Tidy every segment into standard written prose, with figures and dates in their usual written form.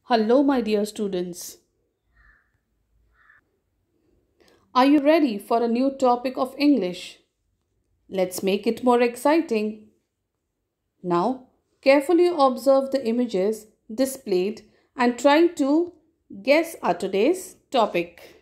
Hello, my dear students. Are you ready for a new topic of English? Let's make it more exciting. Now, carefully observe the images displayed and try to guess our today's topic.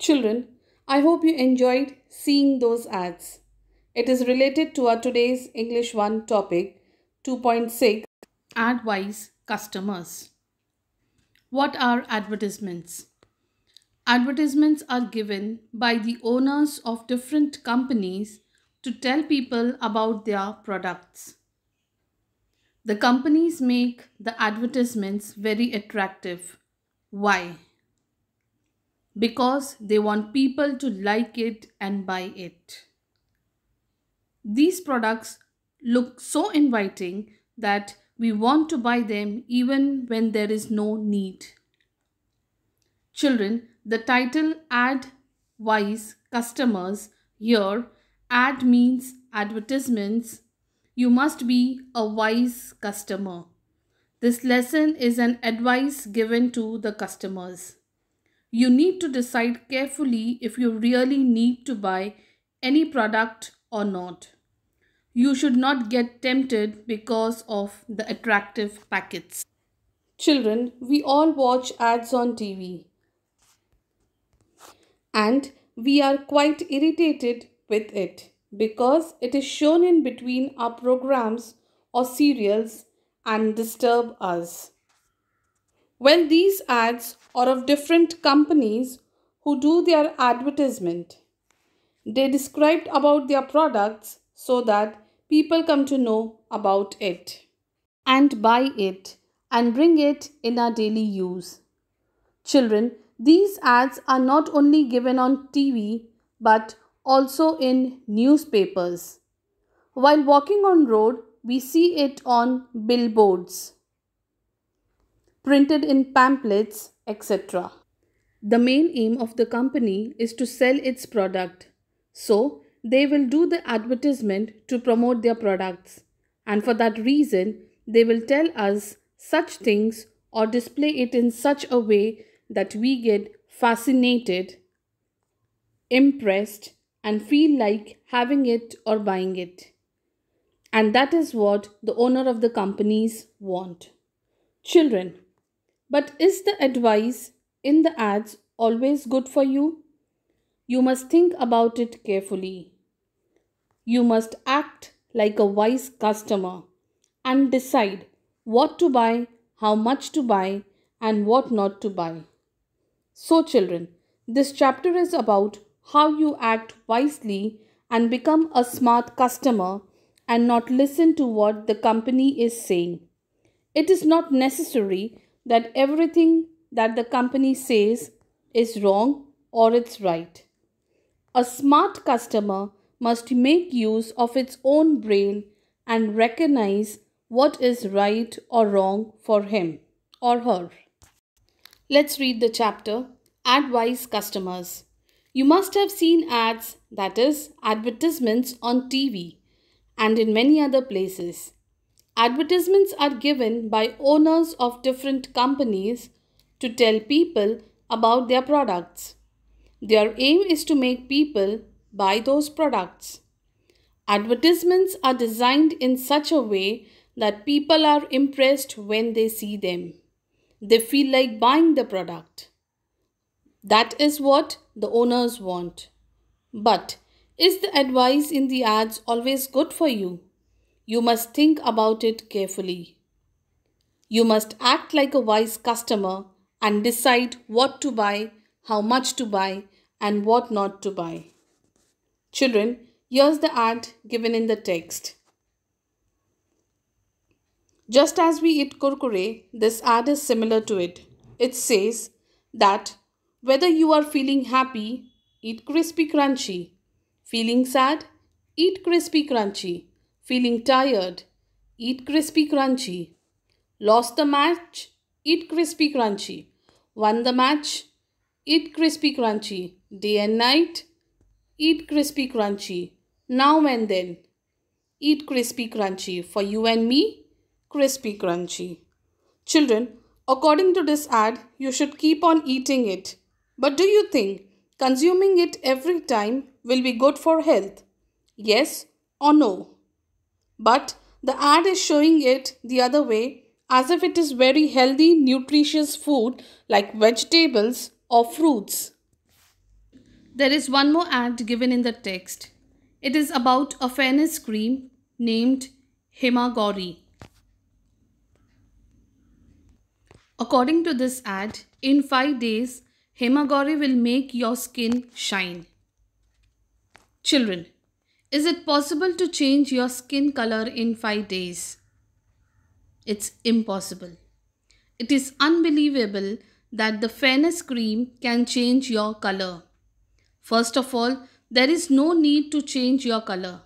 Children, I hope you enjoyed seeing those ads. It is related to our today's English 1 topic 2.6 Advice Customers. What are advertisements? Advertisements are given by the owners of different companies to tell people about their products. The companies make the advertisements very attractive. Why? Because they want people to like it and buy it. These products look so inviting that we want to buy them even when there is no need. Children, the title Ad Wise Customers here, ad means advertisements. You must be a wise customer. This lesson is an advice given to the customers. You need to decide carefully if you really need to buy any product or not. You should not get tempted because of the attractive packets. Children, we all watch ads on TV and we are quite irritated with it because it is shown in between our programs or serials and disturb us. Well, these ads are of different companies who do their advertisement. They described about their products so that people come to know about it and buy it and bring it in our daily use. Children, these ads are not only given on TV but also in newspapers. While walking on road, we see it on billboards, printed in pamphlets, etc. The main aim of the company is to sell its product. So, they will do the advertisement to promote their products. And for that reason, they will tell us such things or display it in such a way that we get fascinated, impressed, and feel like having it or buying it. And that is what the owner of the companies want. Children, but is the advice in the ads always good for you? You must think about it carefully. You must act like a wise customer and decide what to buy, how much to buy, and what not to buy. So, children, this chapter is about how you act wisely and become a smart customer and not listen to what the company is saying. It is not necessary that everything that the company says is wrong or it's right. A smart customer must make use of its own brain and recognize what is right or wrong for him or her. Let's read the chapter Advice Customers. You must have seen ads, that is, advertisements on TV and in many other places. Advertisements are given by owners of different companies to tell people about their products. Their aim is to make people buy those products. Advertisements are designed in such a way that people are impressed when they see them. They feel like buying the product. That is what the owners want. But is the advice in the ads always good for you? You must think about it carefully. You must act like a wise customer and decide what to buy, how much to buy, and what not to buy. Children, here's the ad given in the text. Just as we eat kurkure, this ad is similar to it. It says that whether you are feeling happy, eat crispy crunchy. Feeling sad, eat crispy crunchy. Feeling tired, eat crispy crunchy. Lost the match, eat crispy crunchy. Won the match, eat crispy crunchy. Day and night, eat crispy crunchy. Now and then, eat crispy crunchy. For you and me, crispy crunchy. Children, according to this ad, you should keep on eating it. But do you think consuming it every time will be good for health? Yes or no? But the ad is showing it the other way, as if it is very healthy, nutritious food like vegetables or fruits. There is one more ad given in the text. It is about a fairness cream named Himagori. According to this ad, in 5 days, Himagori will make your skin shine. Children, is it possible to change your skin color in 5 days? It's impossible. It is unbelievable that the fairness cream can change your color. First of all, there is no need to change your color.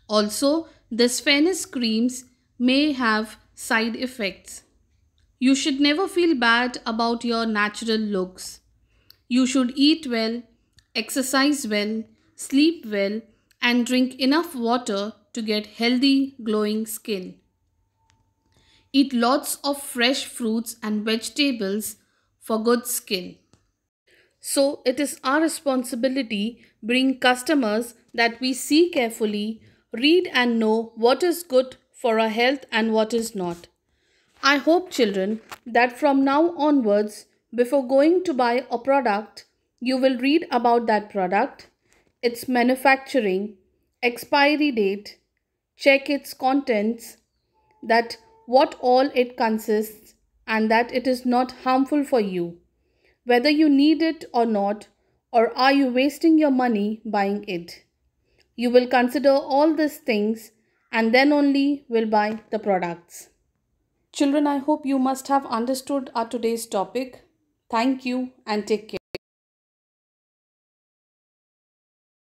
Also, these fairness creams may have side effects. You should never feel bad about your natural looks. You should eat well, exercise well, sleep well, and drink enough water to get healthy, glowing skin. Eat lots of fresh fruits and vegetables for good skin. So it is our responsibility bring customers that we see carefully, read and know what is good for our health and what is not. I hope, children, that from now onwards, before going to buy a product, you will read about that product, its manufacturing, expiry date, check its contents, that what all it consists, and that it is not harmful for you, whether you need it or not, or are you wasting your money buying it. You will consider all these things and then only will buy the products. Children, I hope you must have understood our today's topic. Thank you and take care.